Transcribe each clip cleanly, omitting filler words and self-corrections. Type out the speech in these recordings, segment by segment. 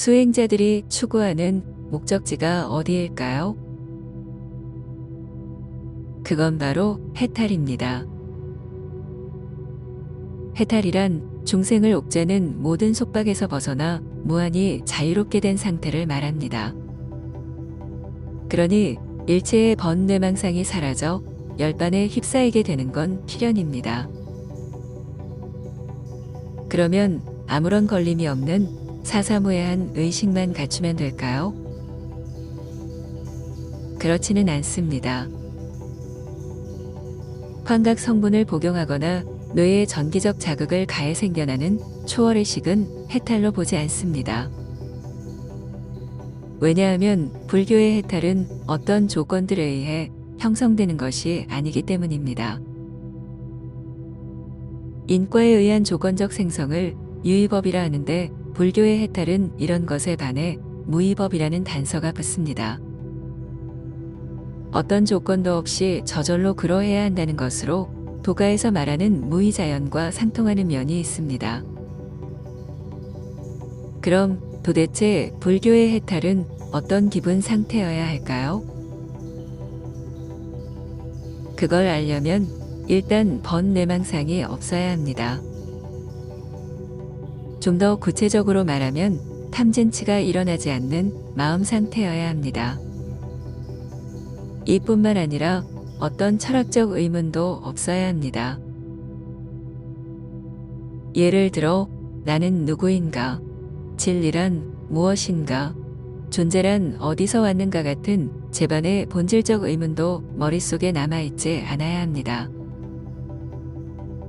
수행자들이 추구하는 목적지가 어디일까요? 그건 바로 해탈입니다. 해탈이란 중생을 옥죄는 모든 속박에서 벗어나 무한히 자유롭게 된 상태를 말합니다. 그러니 일체의 번뇌망상이 사라져 열반에 휩싸이게 되는 건 필연입니다. 그러면 아무런 걸림이 없는 사사무예한 의식만 갖추면 될까요? 그렇지는 않습니다. 환각 성분을 복용하거나 뇌에 전기적 자극을 가해 생겨나는 초월의식은 해탈로 보지 않습니다. 왜냐하면 불교의 해탈은 어떤 조건들에 의해 형성되는 것이 아니기 때문입니다. 인과에 의한 조건적 생성을 유의법이라 하는데 불교의 해탈은 이런 것에 반해 무의법이라는 단서가 붙습니다. 어떤 조건도 없이 저절로 그러해야 한다는 것으로 도가에서 말하는 무의자연과 상통하는 면이 있습니다. 그럼 도대체 불교의 해탈은 어떤 기분 상태여야 할까요? 그걸 알려면 일단 번뇌망상이 없어야 합니다. 좀 더 구체적으로 말하면 탐진치가 일어나지 않는 마음 상태여야 합니다. 이뿐만 아니라 어떤 철학적 의문도 없어야 합니다. 예를 들어 나는 누구인가? 진리란 무엇인가? 존재란 어디서 왔는가 같은 제반의 본질적 의문도 머릿속에 남아있지 않아야 합니다.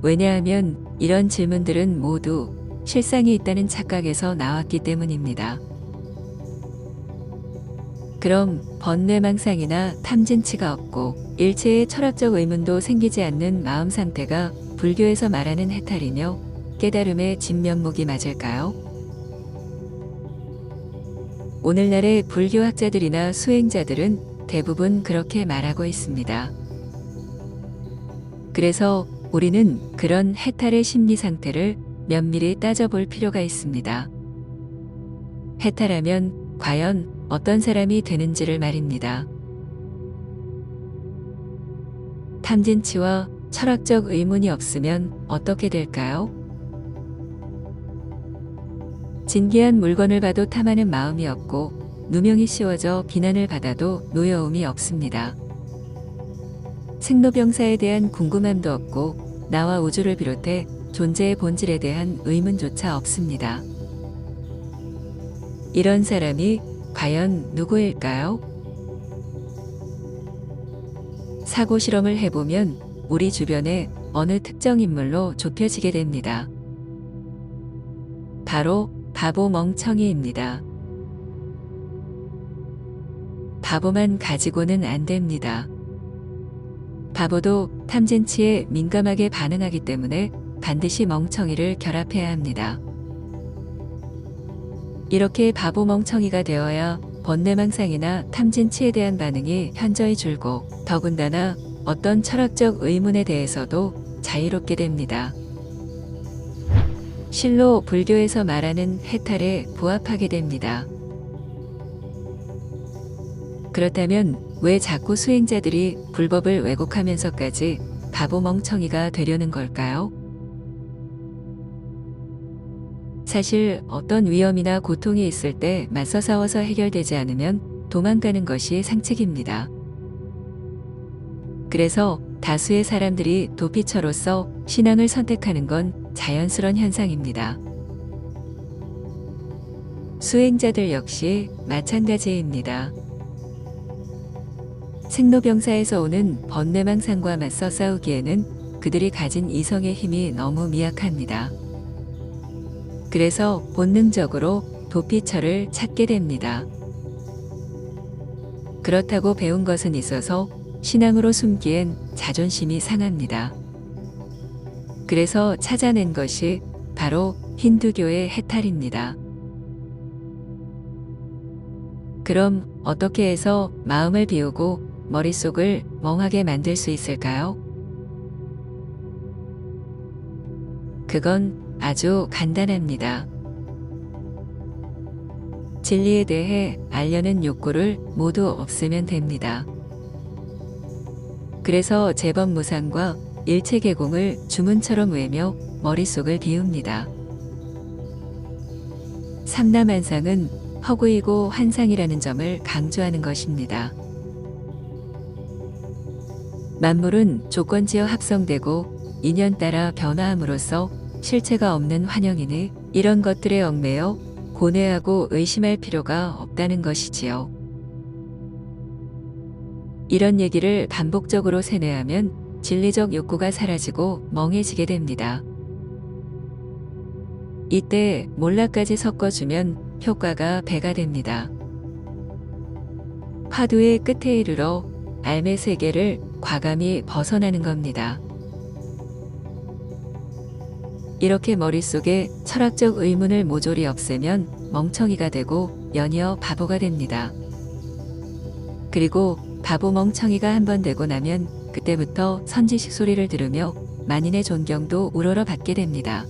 왜냐하면 이런 질문들은 모두 실상이 있다는 착각에서 나왔기 때문입니다. 그럼 번뇌망상이나 탐진치가 없고 일체의 철학적 의문도 생기지 않는 마음 상태가 불교에서 말하는 해탈이며 깨달음의 진면목이 맞을까요? 오늘날의 불교학자들이나 수행자들은 대부분 그렇게 말하고 있습니다. 그래서 우리는 그런 해탈의 심리 상태를 면밀히 따져볼 필요가 있습니다. 해탈하면 과연 어떤 사람이 되는지를 말입니다. 탐진치와 철학적 의문이 없으면 어떻게 될까요? 진귀한 물건을 봐도 탐하는 마음이 없고 누명이 씌워져 비난을 받아도 노여움이 없습니다. 생로병사에 대한 궁금함도 없고 나와 우주를 비롯해 존재의 본질에 대한 의문조차 없습니다. 이런 사람이 과연 누구일까요? 사고 실험을 해보면 우리 주변에 어느 특정 인물로 좁혀지게 됩니다. 바로 바보 멍청이입니다. 바보만 가지고는 안 됩니다. 바보도 탐진치에 민감하게 반응하기 때문에 반드시 멍청이를 결합해야 합니다. 이렇게 바보 멍청이가 되어야 번뇌망상이나 탐진치에 대한 반응이 현저히 줄고 더군다나 어떤 철학적 의문에 대해서도 자유롭게 됩니다. 실로 불교에서 말하는 해탈에 부합하게 됩니다. 그렇다면 왜 자꾸 수행자들이 불법을 왜곡하면서까지 바보 멍청이가 되려는 걸까요? 사실 어떤 위험이나 고통이 있을 때 맞서 싸워서 해결되지 않으면 도망가는 것이 상책입니다. 그래서 다수의 사람들이 도피처로서 신앙을 선택하는 건 자연스러운 현상입니다. 수행자들 역시 마찬가지입니다. 생로병사에서 오는 번뇌망상과 맞서 싸우기에는 그들이 가진 이성의 힘이 너무 미약합니다. 그래서 본능적으로 도피처를 찾게 됩니다. 그렇다고 배운 것은 있어서 신앙으로 숨기엔 자존심이 상합니다. 그래서 찾아낸 것이 바로 힌두교의 해탈입니다. 그럼 어떻게 해서 마음을 비우고 머릿속을 멍하게 만들 수 있을까요? 그건 아주 간단합니다. 진리에 대해 알려는 욕구를 모두 없애면 됩니다. 그래서 재범무상과 일체개공을 주문처럼 외며 머릿속을 비웁니다. 삼라만상은 허구이고 환상이라는 점을 강조하는 것입니다. 만물은 조건지어 합성되고 인연 따라 변화함으로써 실체가 없는 환영이니 이런 것들에 얽매여 고뇌하고 의심할 필요가 없다는 것이지요. 이런 얘기를 반복적으로 세뇌하면 진리적 욕구가 사라지고 멍해지게 됩니다. 이때 몰라까지 섞어주면 효과가 배가 됩니다. 화두의 끝에 이르러 알매 세계를 과감히 벗어나는 겁니다. 이렇게 머릿속에 철학적 의문을 모조리 없애면 멍청이가 되고 연이어 바보가 됩니다. 그리고 바보 멍청이가 한번 되고 나면 그때부터 선지식 소리를 들으며 만인의 존경도 우러러 받게 됩니다.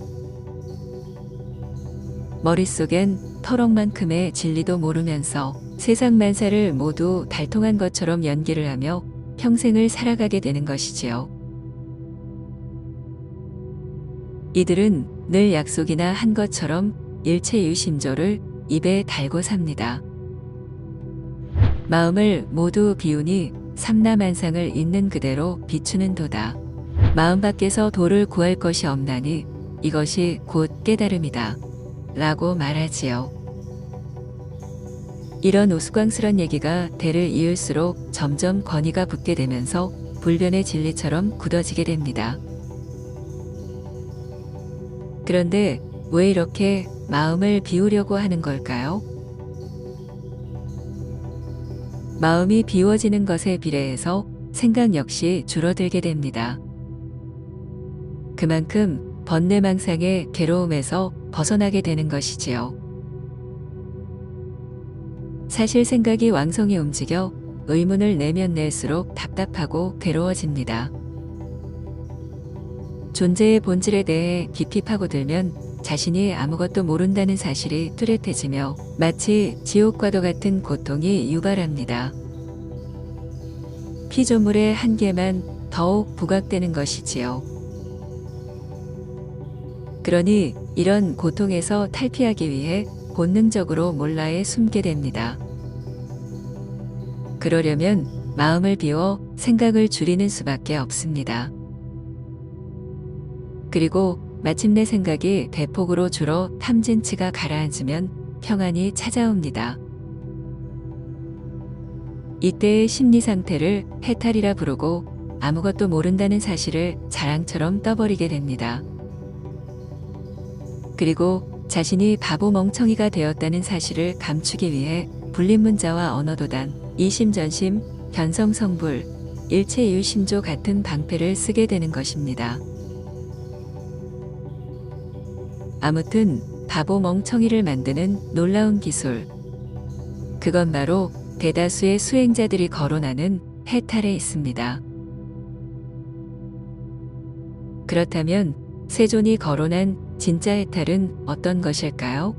머릿속엔 터럭만큼의 진리도 모르면서 세상 만사를 모두 달통한 것처럼 연기를 하며 평생을 살아가게 되는 것이지요. 이들은 늘 약속이나 한 것처럼 일체유심조를 입에 달고 삽니다. 마음을 모두 비우니 삼라만상을 있는 그대로 비추는 도다. 마음 밖에서 도를 구할 것이 없나니 이것이 곧 깨달음이다. 라고 말하지요. 이런 우스꽝스런 얘기가 대를 이을수록 점점 권위가 붙게 되면서 불변의 진리처럼 굳어지게 됩니다. 그런데 왜 이렇게 마음을 비우려고 하는 걸까요? 마음이 비워지는 것에 비례해서 생각 역시 줄어들게 됩니다. 그만큼 번뇌망상의 괴로움에서 벗어나게 되는 것이지요. 사실 생각이 왕성히 움직여 의문을 내면 낼수록 답답하고 괴로워집니다. 존재의 본질에 대해 깊이 파고들면 자신이 아무것도 모른다는 사실이 뚜렷해지며 마치 지옥과도 같은 고통이 유발합니다. 피조물의 한계만 더욱 부각되는 것이지요. 그러니 이런 고통에서 탈피하기 위해 본능적으로 몰라에 숨게 됩니다. 그러려면 마음을 비워 생각을 줄이는 수밖에 없습니다. 그리고 마침내 생각이 대폭으로 줄어 탐진치가 가라앉으면 평안이 찾아옵니다. 이때의 심리 상태를 해탈이라 부르고 아무것도 모른다는 사실을 자랑처럼 떠버리게 됩니다. 그리고 자신이 바보 멍청이가 되었다는 사실을 감추기 위해 불린문자와 언어도단, 이심전심, 변성성불, 일체유심조 같은 방패를 쓰게 되는 것입니다. 아무튼 바보 멍청이를 만드는 놀라운 기술. 그건 바로 대다수의 수행자들이 거론하는 해탈에 있습니다. 그렇다면 세존이 거론한 진짜 해탈은 어떤 것일까요?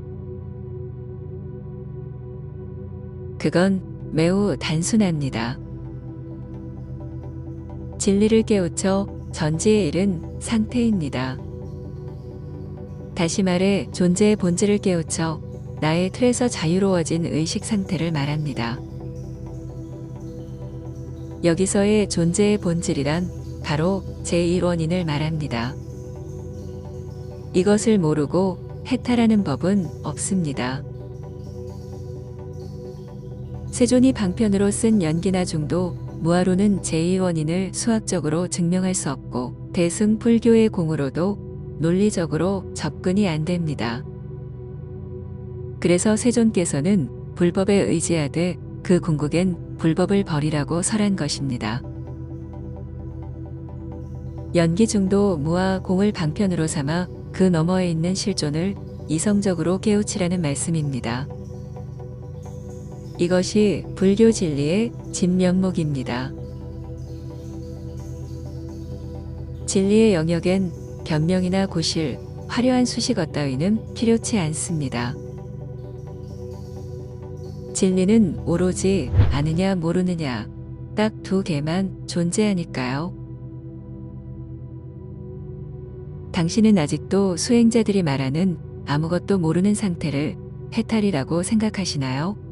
그건 매우 단순합니다. 진리를 깨우쳐 전지에 이른 상태입니다. 다시 말해 존재의 본질을 깨우쳐 나의 틀에서 자유로워진 의식 상태를 말합니다. 여기서의 존재의 본질이란 바로 제1원인을 말합니다. 이것을 모르고 해탈하는 법은 없습니다. 세존이 방편으로 쓴 연기나 중도, 무아로는 제2원인을 수학적으로 증명할 수 없고 대승 불교의 공으로도 논리적으로 접근이 안 됩니다. 그래서 세존께서는 불법에 의지하되 그 궁극엔 불법을 버리라고 설한 것입니다. 연기 중도 무아 공을 방편으로 삼아 그 너머에 있는 실존을 이성적으로 깨우치라는 말씀입니다. 이것이 불교 진리의 진면목입니다. 진리의 영역엔 변명이나 고실, 화려한 수식어 따위는 필요치 않습니다. 진리는 오로지 아느냐 모르느냐 딱 두 개만 존재하니까요. 당신은 아직도 수행자들이 말하는 아무것도 모르는 상태를 해탈이라고 생각하시나요?